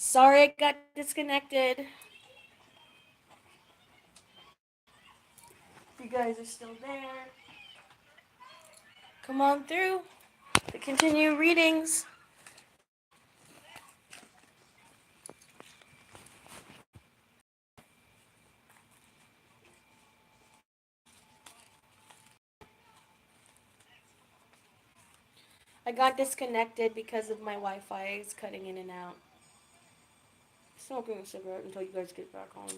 Sorry I got disconnected. If you guys are still there, come on through to continue readings. I got disconnected because of my Wi-Fi is cutting in and out. Smoking a cigarette until you guys get back on.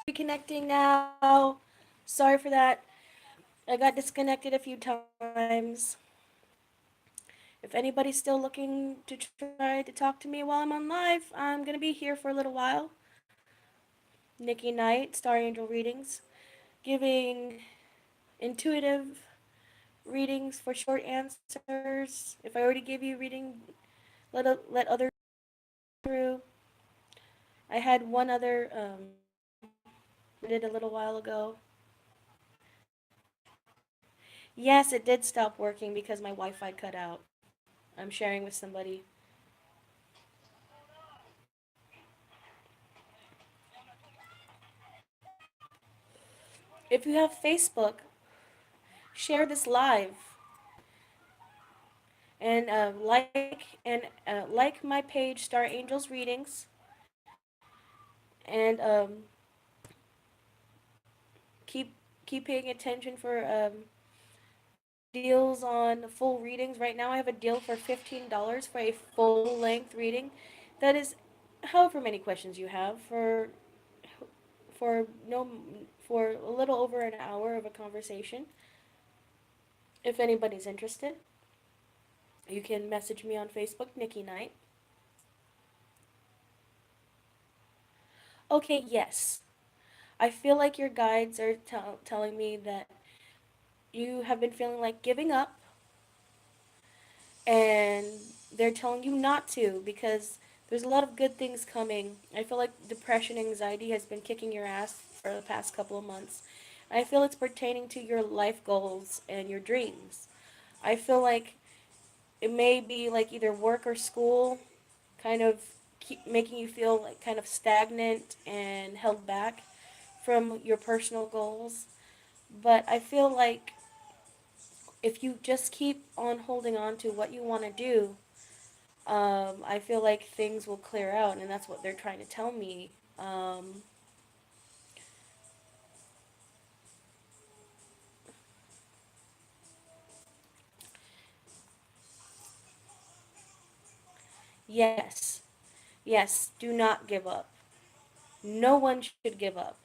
Reconnecting now. Sorry for that. I got disconnected a few times. If anybody's still looking to try to talk to me while I'm on live, I'm going to be here for a little while. Nikki Knight, Star Angel Readings, giving intuitive readings for short answers. If I already gave you a reading, let others through. I had one other did a little while ago. Yes, it did stop working because my Wi-Fi cut out. I'm sharing with somebody. If you have Facebook, share this live and like my page, Star Angels Readings, and keep keep paying attention for deals on full readings. Right now, I have a deal for $15 for a full length reading. That is, however many questions you have for no for a little over an hour of a conversation. If anybody's interested, you can message me on Facebook, Nikki Knight. Okay, yes. I feel like your guides are telling me that you have been feeling like giving up, and they're telling you not to because there's a lot of good things coming. I feel like depression, anxiety has been kicking your ass for the past couple of months. I feel it's pertaining to your life goals and your dreams. I feel like it may be like either work or school kind of keep making you feel like kind of stagnant and held back from your personal goals. But I feel like if you just keep on holding on to what you want to do, I feel like things will clear out, and that's what they're trying to tell me. Yes, yes, do not give up. No one should give up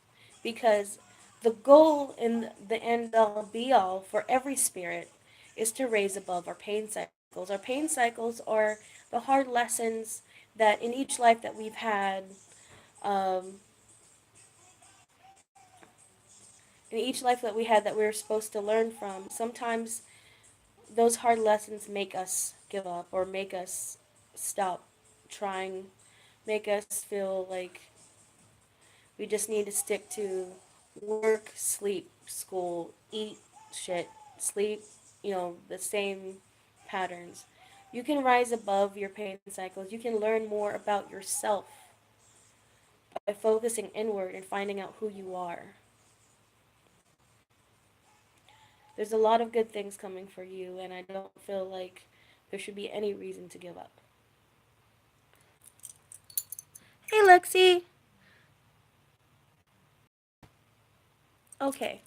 because the goal in the end all be all for every spirit is to raise above our pain cycles. Our pain cycles are the hard lessons that in each life that we've had, um, in each life that we had that we were supposed to learn from. Sometimes those hard lessons make us give up or make us stop trying, make us feel like we just need to stick to work, sleep, school, eat, shit, sleep, the same patterns. You can rise above your pain cycles. You can learn more about yourself by focusing inward and finding out who you are. There's a lot of good things coming for you, and I don't feel like there should be any reason to give up. Hey, Lexi. Okay.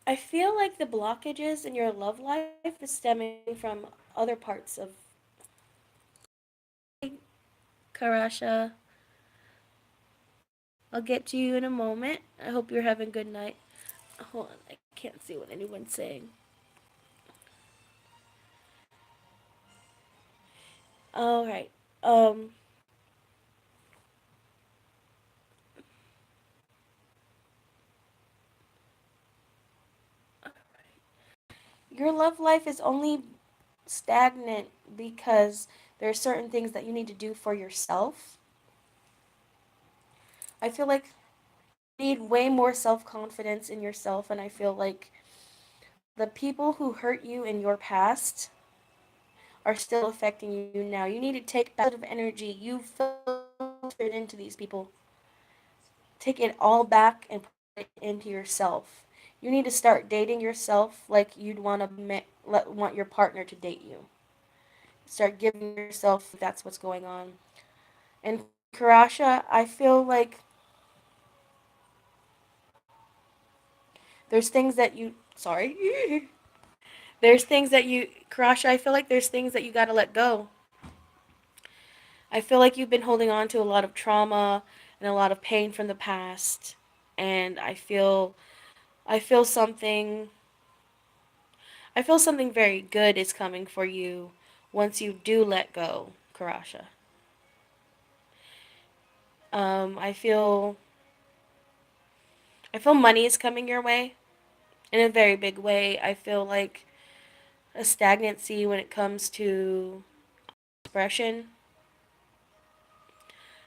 I feel like the blockages in your love life is stemming from other parts of Karasha. I'll get to you in a moment. I hope you're having a good night. Hold on, I can't see what anyone's saying. All right. Um, your love life is only stagnant because there are certain things that you need to do for yourself. I feel like you need way more self confidence in yourself, and I feel like the people who hurt you in your past are still affecting you now. You need to take positive energy you filtered into these people, take it all back and put it into yourself. You need to start dating yourself like you'd want your partner to date you. Start giving yourself that's what's going on. And Karasha, I feel like there's things that you sorry. There's things that you Karasha, I feel like there's things that you got to let go. I feel like you've been holding on to a lot of trauma and a lot of pain from the past, and I feel something I feel something very good is coming for you once you do let go, Karasha. I feel money is coming your way in a very big way. I feel like a stagnancy when it comes to expression,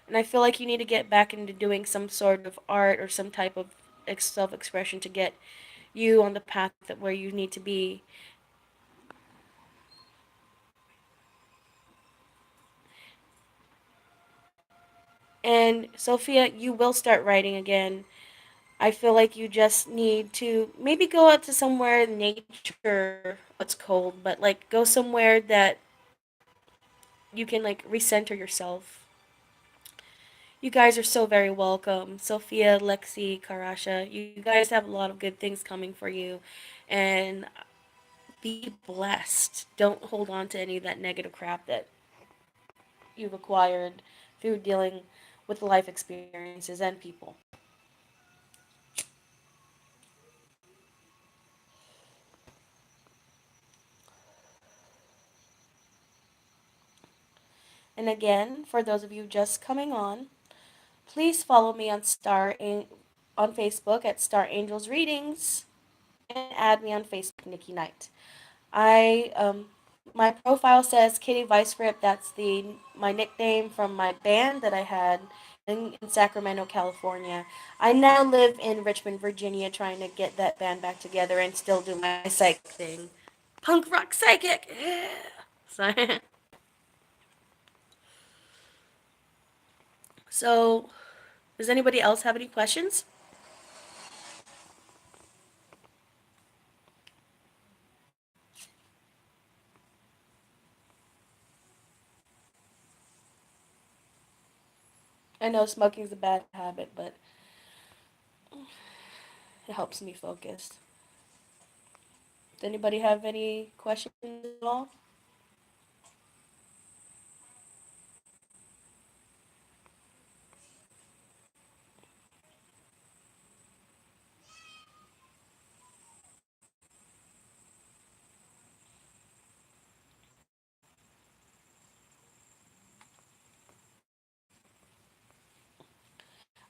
and I feel like you need to get back into doing some sort of art or some type of self-expression to get you on the path that where you need to be. And Sophia, you will start writing again. I feel like you just need to maybe go out to somewhere in nature. It's cold, but like go somewhere that you can like recenter yourself. You guys are so very welcome. Sophia, Lexi, Karasha, you guys have a lot of good things coming for you. And be blessed. Don't hold on to any of that negative crap that you've acquired through dealing with life experiences and people. And again, for those of you just coming on, please follow me on on Facebook at Star Angels Readings and add me on Facebook, Nikki Knight. I my profile says Kitty Vice Grip. That's the my nickname from my band that I had in Sacramento, California. I now live in Richmond, Virginia, trying to get that band back together and still do my psych thing. Punk rock psychic. Yeah. So, so, does anybody else have any questions? I know smoking's a bad habit, but it helps me focus. Does anybody have any questions at all?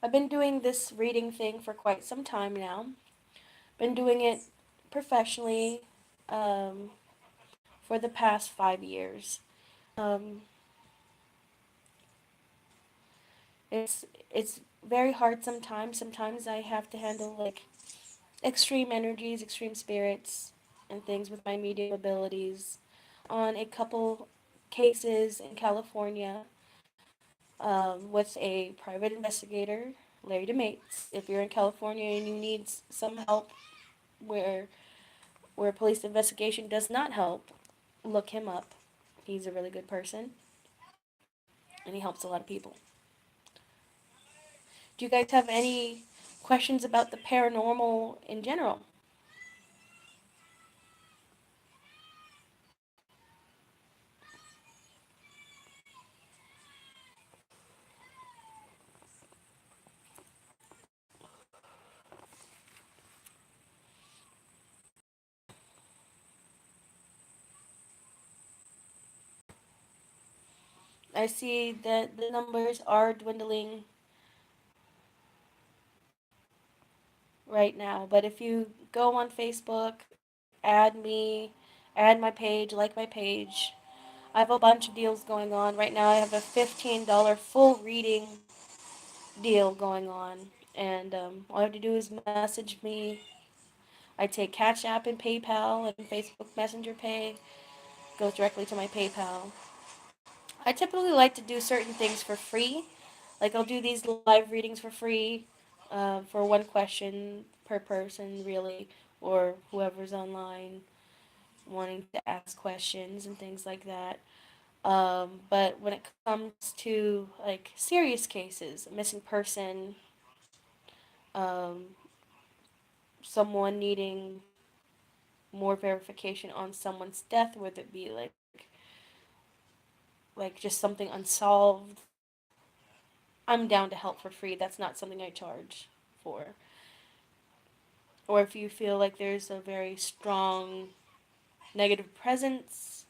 I've been doing this reading thing for quite some time now. Been doing it professionally um, for the past 5 years. Um, it's very hard sometimes. Sometimes I have to handle like extreme energies, extreme spirits, and things with my medium abilities. On a couple cases in California, with a private investigator, Larry DeMates. If you're in California and you need some help where police investigation does not help, look him up. He's a really good person and he helps a lot of people. Do you guys have any questions about the paranormal in general. I see that the numbers are dwindling right now, but if you go on Facebook, add me, add my page, like my page, I have a bunch of deals going on. Right now I have a $15 full reading deal going on. And all you have to do is message me. I take Cash App and PayPal and Facebook Messenger Pay. Goes directly to my PayPal. I typically like to do certain things for free. Like I'll do these live readings for free, for one question per person, really, or whoever's online wanting to ask questions and things like that. But when it comes to like serious cases, a missing person, um, someone needing more verification on someone's death, whether it be like just something unsolved, I'm down to help for free. That's not something I charge for. Or if you feel like there's a very strong negative presence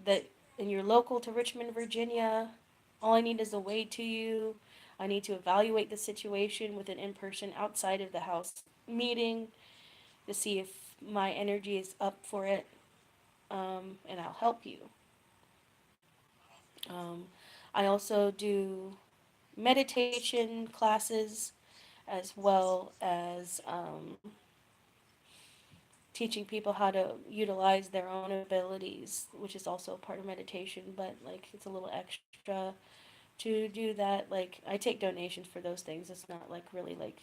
that and you're local to Richmond, Virginia, all I need is a way to you. I need to evaluate the situation with an in-person outside of the house meeting to see if my energy is up for it, and I'll help you. Um, I also do meditation classes as well as teaching people how to utilize their own abilities, which is also a part of meditation, but like it's a little extra to do that. Like I take donations for those things. It's not like really like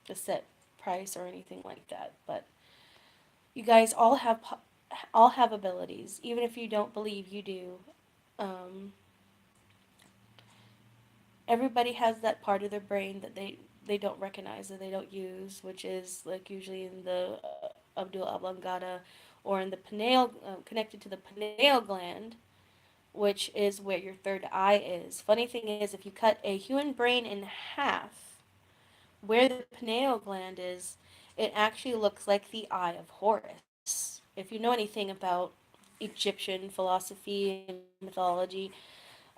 a set price or anything like that. But you guys all have abilities, even if you don't believe you do. Um, Everybody has that part of their brain that they don't recognize, that they don't use, which is like usually in the Abdul Ablangata or in the pineal, connected to the pineal gland, which is where your third eye is. Funny thing is, if you cut a human brain in half, where the pineal gland is, it actually looks like the eye of Horus. If you know anything about Egyptian philosophy and mythology,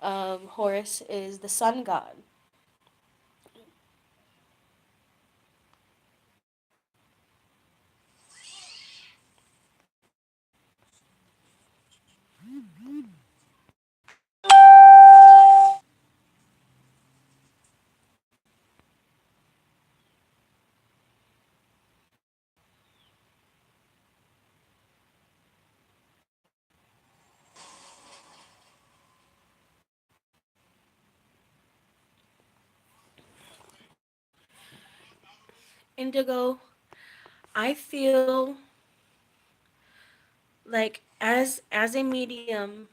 Horus is the sun god. Indigo, I feel like as a medium,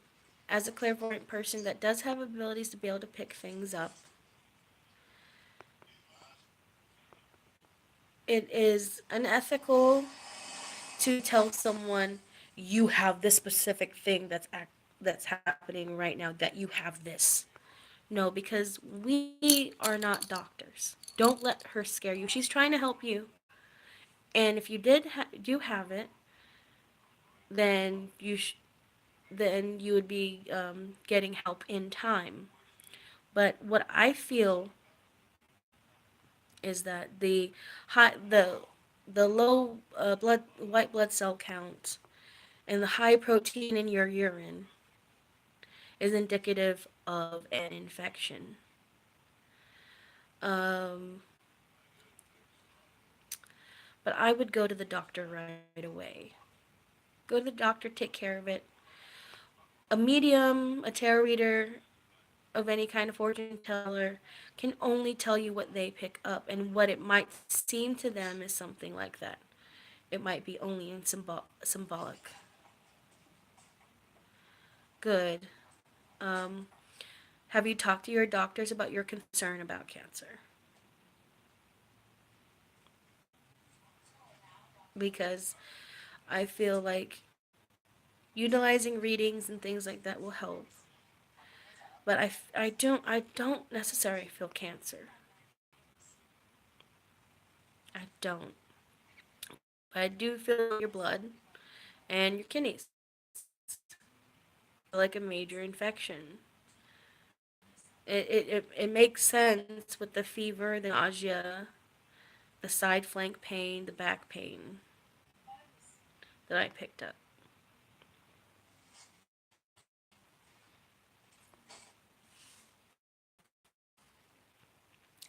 as a clairvoyant person that does have abilities to be able to pick things up, it is unethical to tell someone you have this specific thing that's happening right now, that you have this. No, because we are not doctors. Don't let her scare you. She's trying to help you. And if you do have it, then then you would be getting help in time. But what I feel is that high the low blood white blood cell count and the high protein in your urine is indicative of an infection. Um, but I would go to the doctor right away. Go to the doctor, take care of it. A medium, a tarot reader of any kind of fortune teller can only tell you what they pick up, and what it might seem to them is something like that. It might be only in symbolic. Good. Um, have you talked to your doctors about your concern about cancer? because I feel like utilizing readings and things like that will help. But I don't necessarily feel cancer. I don't. But I do feel your blood and your kidneys like a major infection. It makes sense with the fever, the nausea, the side flank pain, the back pain that I picked up.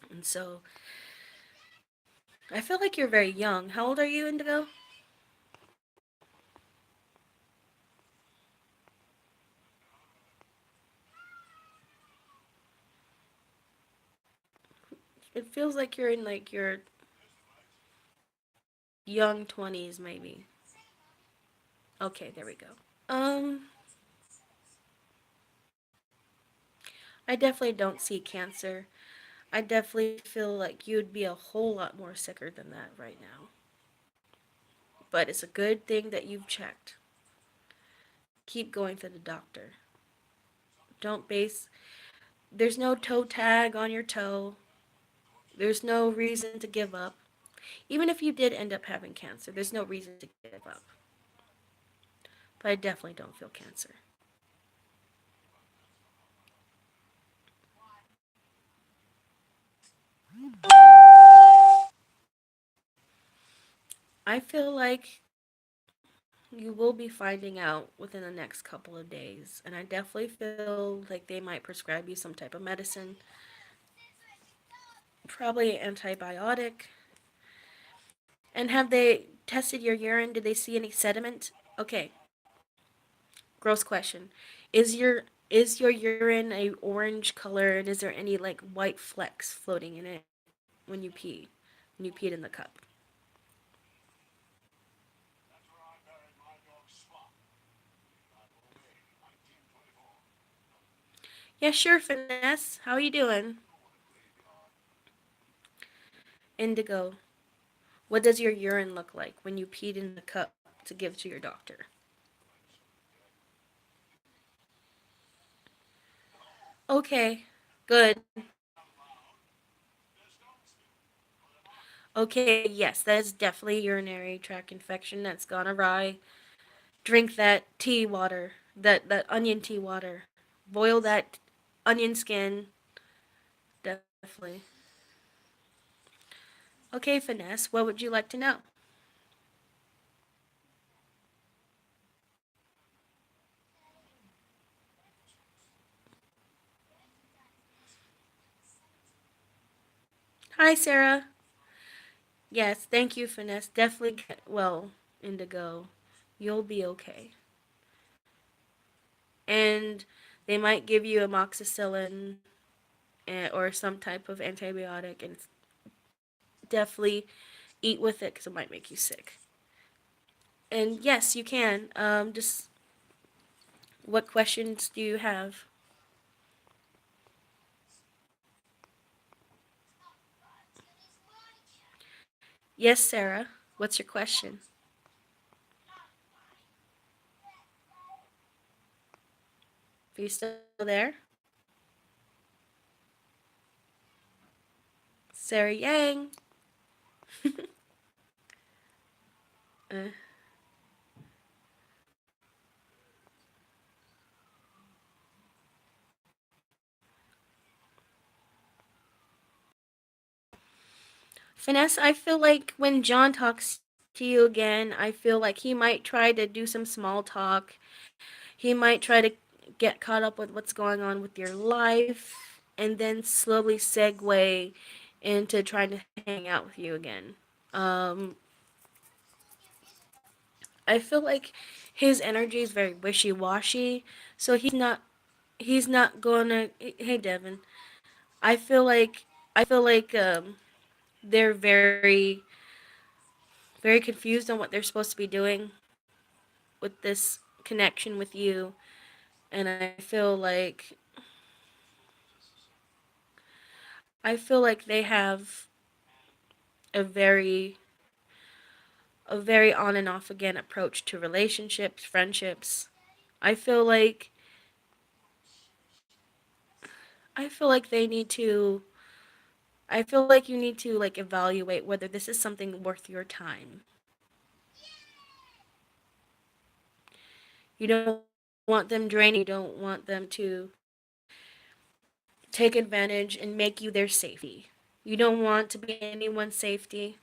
And so I feel like you're very young. How old are you, Indigo? It feels like you're in like your young 20s, maybe. Okay, there we go. Um, I definitely don't see cancer. I definitely feel like you'd be a whole lot more sicker than that right now. But it's a good thing that you've checked. Keep going to the doctor. Don't base, there's no toe tag on your toe. There's no reason to give up. Even if you did end up having cancer, there's no reason to give up. But I definitely don't feel cancer. I feel like you will be finding out within the next couple of days. And I definitely feel like they might prescribe you some type of medicine, probably antibiotic. And have they tested your urine? Did they see any sediment? Okay, gross question. Is your urine a orange color and is there any like white flecks floating in it when you pee? When you peed in the cup? Yeah, sure, Finesse. How are you doing? Indigo. What does your urine look like when you peed in the cup to give to your doctor? Okay, good. Okay, yes, that is definitely urinary tract infection that's gone awry. Drink that tea water, that onion tea water. Boil that onion skin, definitely. Okay, Finesse, what would you like to know? Hi, Sarah. Yes, thank you, Finesse. Definitely get well, Indigo. You'll be okay. And they might give you amoxicillin or some type of antibiotic, and definitely eat with it because it might make you sick. And yes, you can. Just what questions do you have? Yes, Sarah. What's your question? Are you still there? Sarah Yang. uh, Finesse, I feel like when John talks to you again, I feel like he might try to do some small talk. He might try to get caught up with what's going on with your life and then slowly segue into trying to hang out with you again. Um, I feel like his energy is very wishy-washy, so he's not gonna. Hey, Devin. I feel like they're very confused on what they're supposed to be doing with this connection with you, and I feel like they have a very a very on and off again approach to relationships, friendships. I feel like I feel like they need to I feel like you need to like evaluate whether this is something worth your time. You don't want them draining, you don't want them to take advantage and make you their safety. You don't want to be anyone's safety.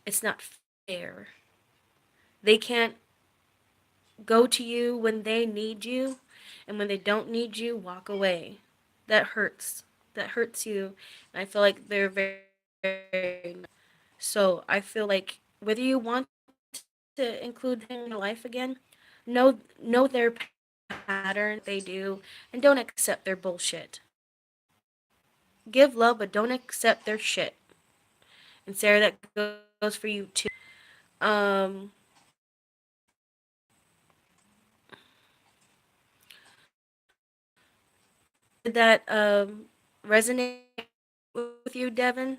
It's not fair. They can't go to you when they need you, and when they don't need you, walk away. That hurts. That hurts you. And I feel like they're very. So I feel like whether you want to include them in your life again, know their pattern they do, and don't accept their bullshit. Give love, but don't accept their shit. And Sarah, that goes for you too. Um, did that resonate with you, Devin?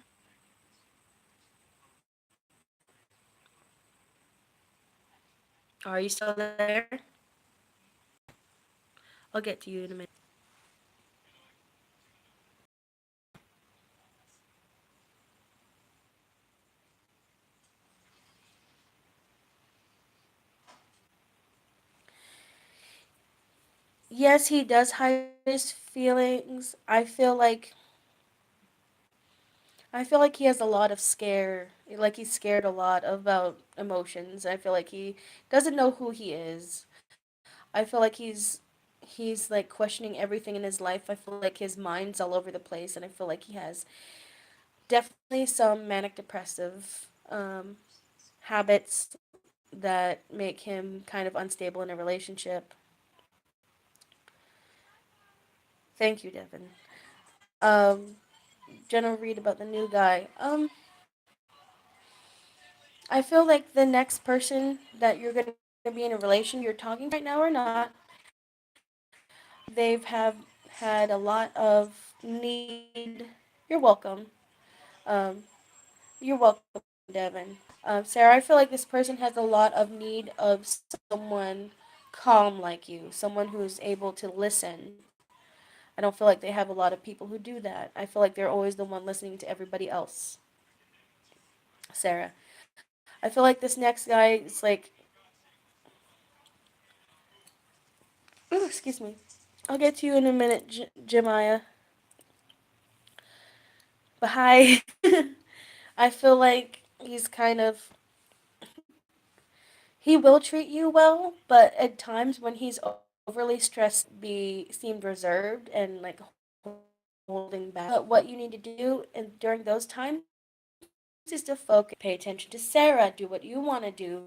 Are you still there? I'll get to you in a minute. Yes, he does hide his feelings. I feel like he has a lot of scare. Like he's scared a lot about emotions. I feel like he doesn't know who he is. I feel like he's like questioning everything in his life. I feel like his mind's all over the place, and I feel like he has definitely some manic depressive habits that make him kind of unstable in a relationship. Thank you, Devin. Um, Jenna read about the new guy. I feel like the next person that you're gonna be in a relation, you're talking right now or not, they've have had a lot of need. You're welcome. Um, you're welcome, Devin. Sarah, I feel like this person has a lot of need of someone calm like you, someone who's able to listen. I don't feel like they have a lot of people who do that. I feel like they're always the one listening to everybody else. Sarah, I feel like this next guy is like, ooh, excuse me. I'll get to you in a minute, Jemiah. But hi. I feel like he's kind of he will treat you well, but at times when he's overly stressed, be seemed reserved and like holding back. But what you need to do and during those times is to focus, pay attention to Sarah, do what you want to do.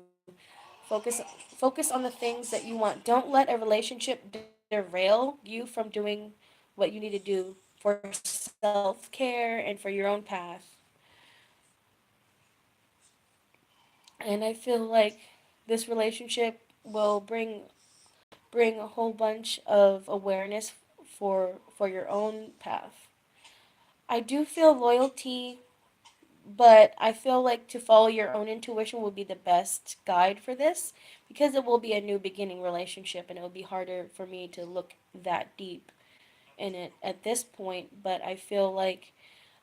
Focus focus on the things that you want. Don't let a relationship derail you from doing what you need to do for self-care and for your own path. And I feel like this relationship will bring a whole bunch of awareness for your own path. I do feel loyalty, but I feel like to follow your own intuition will be the best guide for this because it will be a new beginning relationship and it will be harder for me to look that deep in it at this point, but I feel like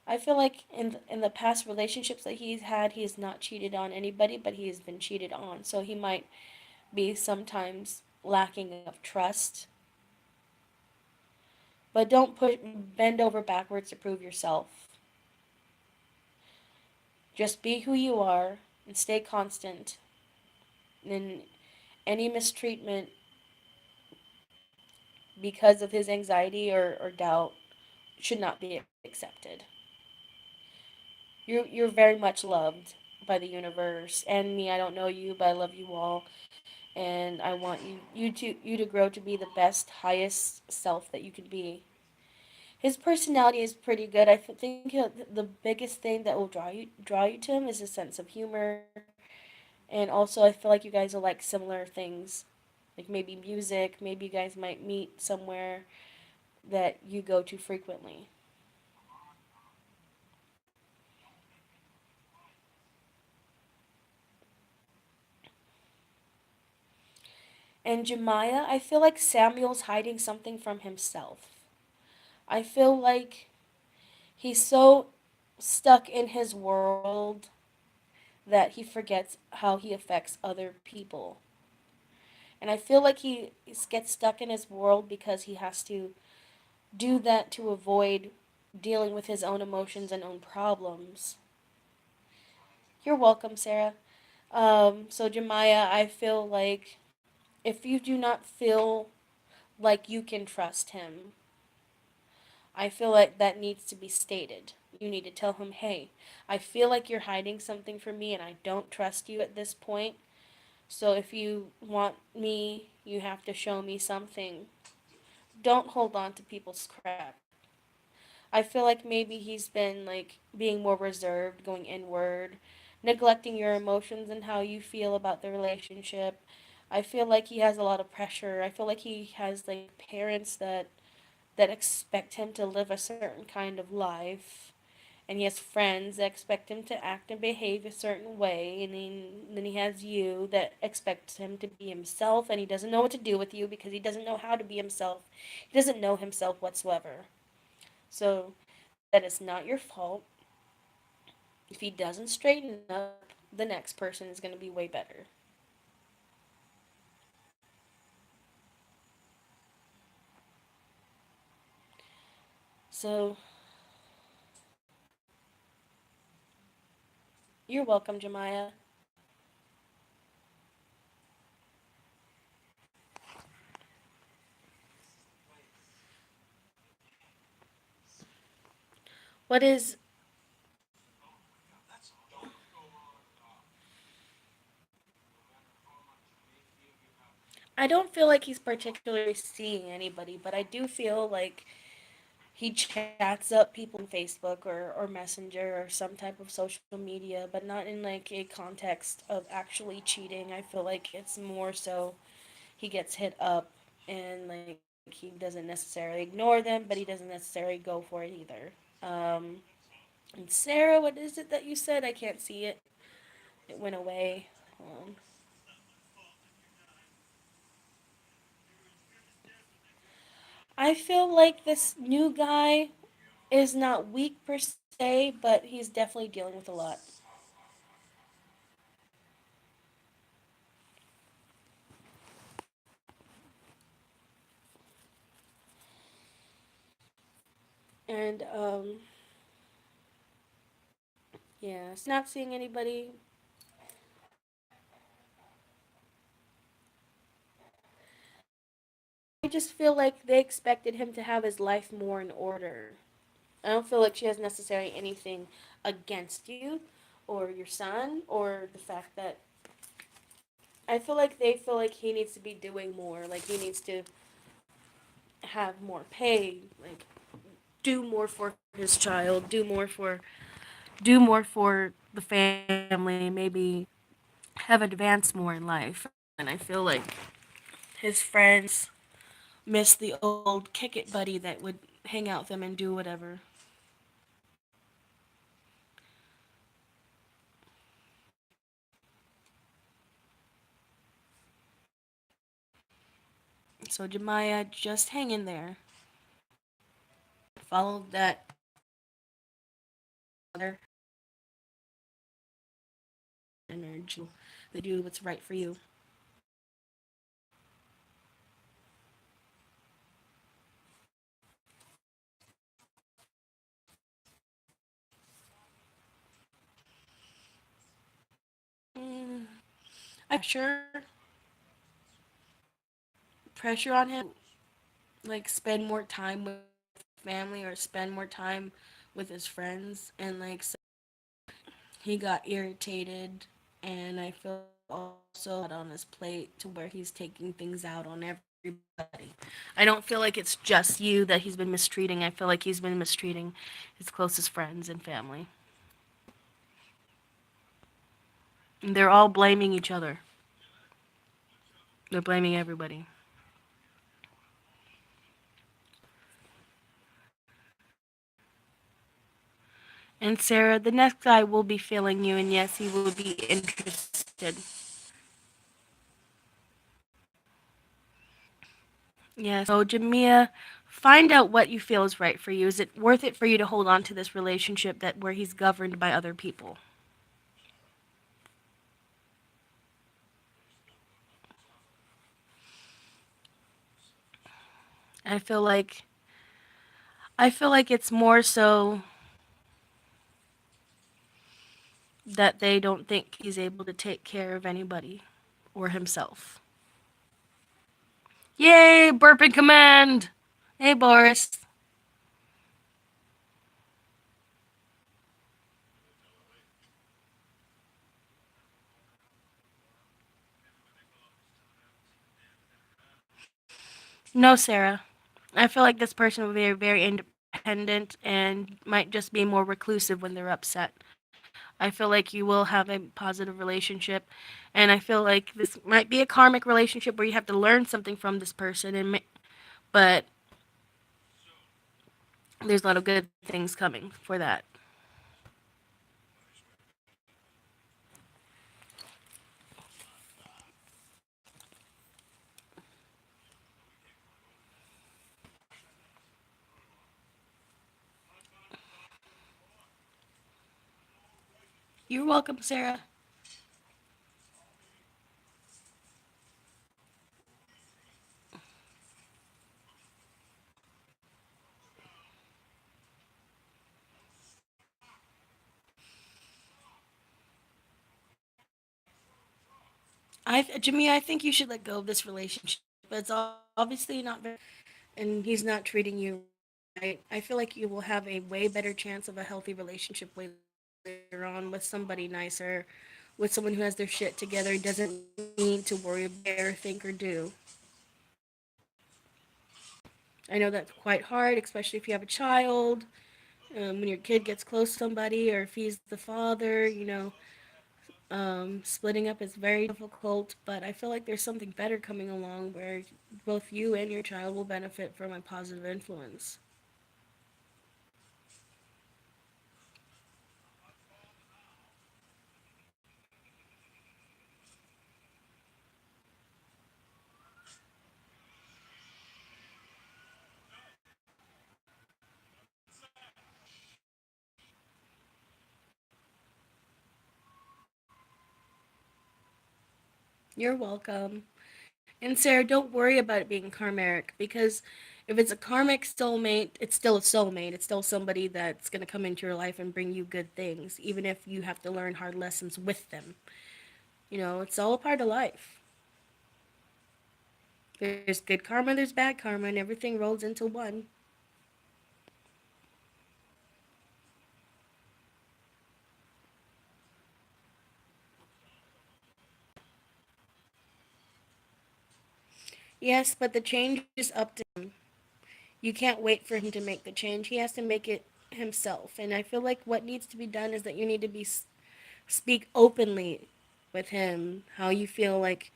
in the past relationships that he's had, he's not cheated on anybody, but he's been cheated on. So he might be sometimes lacking of trust. But don't bend over backwards to prove yourself. Just be who you are and stay constant. And any mistreatment because of his anxiety or doubt should not be accepted. You're very much loved by the universe and me. I don't know you, but I love you all, and I want you to grow to be the best, highest self that you can be. His personality is pretty good. I think the biggest thing that will draw you to him is his sense of humor, and also I feel like you guys will like similar things, like maybe music. Maybe you guys might meet somewhere that you go to frequently. And Jemiah, I feel like Samuel's hiding something from himself. I feel like he's so stuck in his world that he forgets how he affects other people. And I feel like he gets stuck in his world because he has to do that to avoid dealing with his own emotions and own problems. You're welcome, Sarah. So Jemiah, I feel like if you do not feel like you can trust him, I feel like that needs to be stated. You need to tell him, hey, I feel like you're hiding something from me and I don't trust you at this point. So if you want me, you have to show me something. Don't hold on to people's crap. I feel like maybe he's been like being more reserved, going inward, neglecting your emotions and how you feel about the relationship. I feel like he has a lot of pressure. I feel like he has like parents that expect him to live a certain kind of life, and he has friends that expect him to act and behave a certain way, and then he has you that expects him to be himself, and he doesn't know what to do with you because he doesn't know how to be himself. He doesn't know himself whatsoever. So that is not your fault. If he doesn't straighten up, the next person is going to be way better. So you're welcome, Jemiah. What is I don't feel like he's particularly seeing anybody, but I do feel like he chats up people on Facebook or Messenger or some type of social media, but not in like a context of actually cheating. I feel like it's more so he gets hit up and like he doesn't necessarily ignore them, but he doesn't necessarily go for it either. Um, and Sarah, what is it that you said? I can't see it. It went away. Um, I feel like this new guy is not weak per se, but he's definitely dealing with a lot. And yeah, so not seeing anybody. I just feel like they expected him to have his life more in order. I don't feel like she has necessarily anything against you or your son or the fact that I feel like they feel like he needs to be doing more. Like he needs to have more pay, like do more for his child, do more for the family, maybe have advanced more in life. And I feel like his friends miss the old kick it buddy that would hang out with them and do whatever. So Jemiah, just hang in there. Follow that other energy. They do what's right for you. Mm, I pressure on him, like spend more time with family or spend more time with his friends, and like so he got irritated, and I feel also had on his plate to where he's taking things out on everybody. I don't feel like it's just you that he's been mistreating. I feel like he's been mistreating his closest friends and family. And they're all blaming each other. They're blaming everybody. And Sarah, the next guy will be feeling you, and yes, he will be interested. Yeah, so Jamia, find out what you feel is right for you. Is it worth it for you to hold on to this relationship that where he's governed by other people? I feel like I feel like it's more so that they don't think he's able to take care of anybody or himself. Yay, burping command. Hey, Boris. No, Sarah. I feel like this person will be very independent and might just be more reclusive when they're upset. I feel like you will have a positive relationship, and I feel like this might be a karmic relationship where you have to learn something from this person, but there's a lot of good things coming for that. You're welcome, Sarah. Jimmy, I think you should let go of this relationship. It's obviously not very, and he's not treating you right. I feel like you will have a way better chance of a healthy relationship later on with somebody nicer, with someone who has their shit together, doesn't need to worry about or think or do. I know that's quite hard, especially if you have a child. When your kid gets close to somebody, or if he's the father, splitting up is very difficult. But I feel like there's something better coming along where both you and your child will benefit from a positive influence. You're welcome. And Sarah, don't worry about it being karmic because if it's a karmic soulmate, it's still a soulmate. It's still somebody that's going to come into your life and bring you good things, even if you have to learn hard lessons with them. It's all a part of life. There's good karma, there's bad karma, and everything rolls into one. Yes, but the change is up to him. You can't wait for him to make the change. He has to make it himself. And I feel like what needs to be done is that you need to speak openly with him how you feel like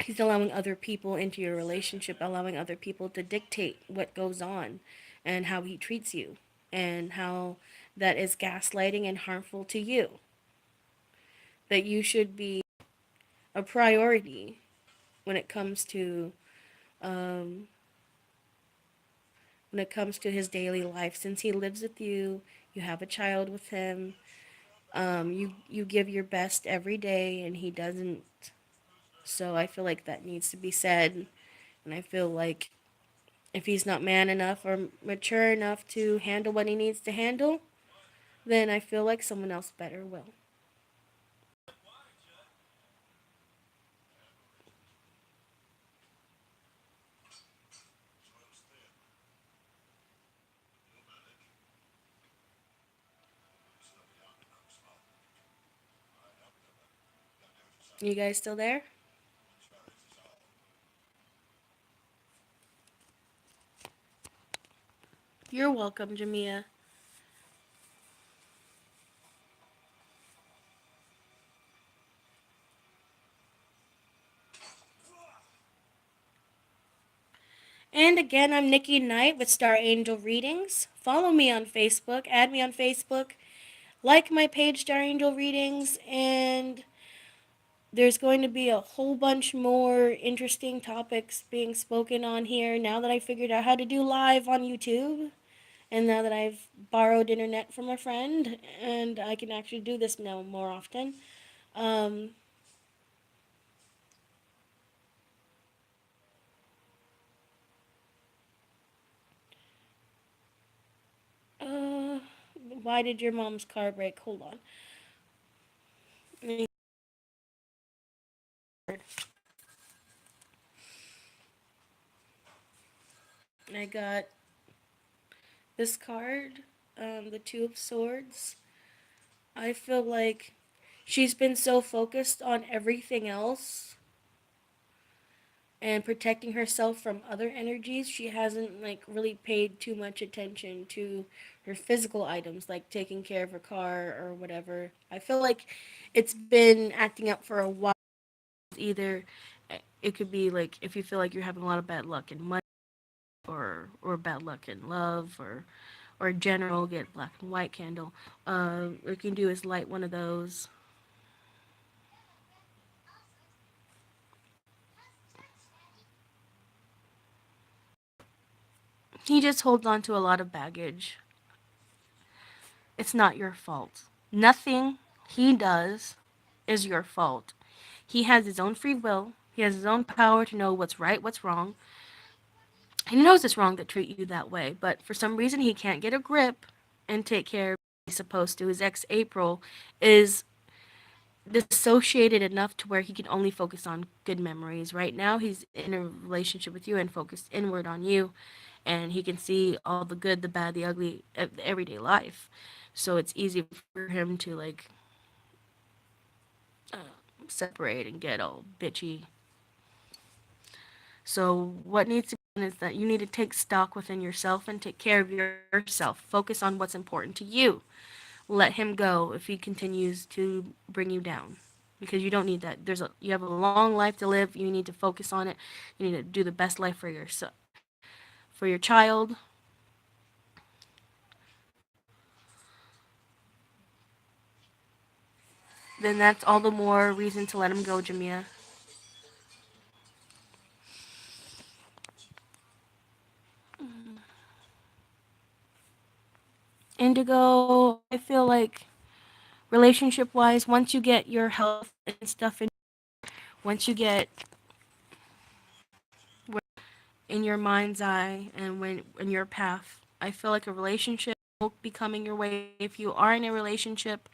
he's allowing other people into your relationship, allowing other people to dictate what goes on and how he treats you and how that is gaslighting and harmful to you. That you should be a priority when it comes to um, his daily life. Since he lives with you, you have a child with him. You give your best every day, and he doesn't. So I feel like that needs to be said, and I feel like if he's not man enough or mature enough to handle what he needs to handle, then I feel like someone else better will. You guys still there? You're welcome, Jamia. And again, I'm Nikki Knight with Star Angel Readings. Follow me on Facebook, add me on Facebook, like my page, Star Angel Readings, and there's going to be a whole bunch more interesting topics being spoken on here now that I figured out how to do live on YouTube. And now that I've borrowed internet from a friend and I can actually do this now more often. Um, uh, why did your mom's car break? Hold on. I got this card, the Two of Swords. I feel like she's been so focused on everything else and protecting herself from other energies, she hasn't like really paid too much attention to her physical items, like taking care of her car or whatever. I feel like it's been acting up for a while. Either it could be like if you feel like you're having a lot of bad luck in money, or bad luck in love, or general, get black and white candle. What you can do is light one of those. He just holds on to a lot of baggage. It's not your fault. Nothing he does is your fault. He has his own free will. He has his own power to know what's right, what's wrong. He knows it's wrong to treat you that way, but for some reason he can't get a grip and take care of what he's supposed to. His ex April is dissociated enough to where he can only focus on good memories. Right now he's in a relationship with you and focused inward on you, and he can see all the good, the bad, the ugly of everyday life. So it's easy for him to like uh, separate and get all bitchy. So what needs to be done is that you need to take stock within yourself and take care of yourself. Focus on what's important to you. Let him go if he continues to bring you down. Because you don't need that. You have a long life to live. You need to focus on it. You need to do the best life for yourself, for your child. Then that's all the more reason to let him go, Jamia. Indigo, I feel like relationship wise, once you get your health and stuff once you get in your mind's eye and when in your path, I feel like a relationship will be coming your way. If you are in a relationship,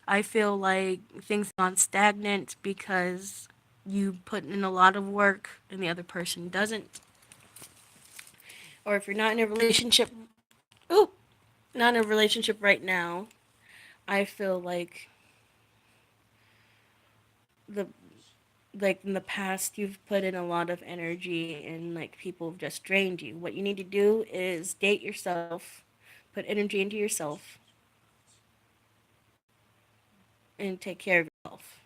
I feel like things gone stagnant because you put in a lot of work and the other person doesn't. Or if you're not in a relationship, ooh, not in a relationship right now, I feel the like in the past you've put in a lot of energy and like people have just drained you. What you need to do is date yourself, put energy into yourself, and take care of yourself.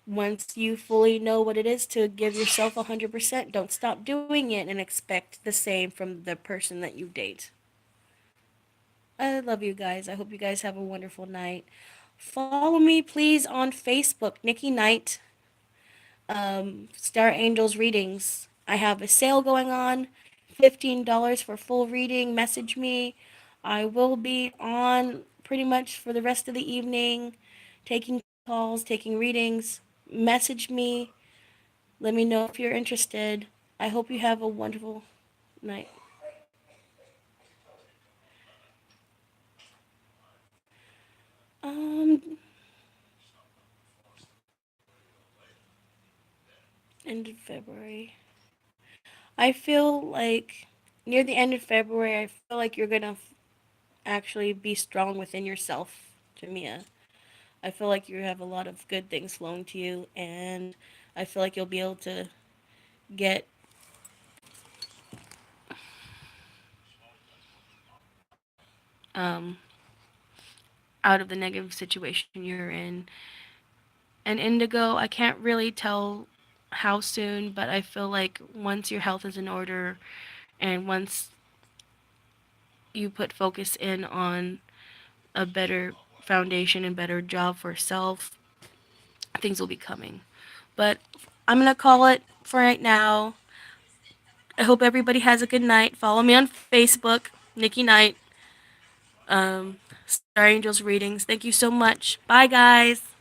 Once you fully know what it is to give yourself 100%, don't stop doing it and expect the same from the person that you date. I love you guys. I hope you guys have a wonderful night. Follow me, please, on Facebook, Nikki Knight, Star Angels Readings. I have a sale going on, $15 for full reading. Message me. I will be on pretty much for the rest of the evening, taking calls, taking readings. Message me. Let me know if you're interested. I hope you have a wonderful night. Um, End of February. I feel like near the end of February, I feel like you're gonna actually be strong within yourself, Jamia. I feel like you have a lot of good things flowing to you, and I feel like you'll be able to get um, out of the negative situation you're in. And Indigo, I can't really tell how soon, but I feel like once your health is in order and once you put focus in on a better foundation and better job for self, things will be coming. But I'm gonna call it for right now. I hope everybody has a good night. Follow me on Facebook, Nikki Knight, Star Angels Readings. Thank you so much. Bye, guys.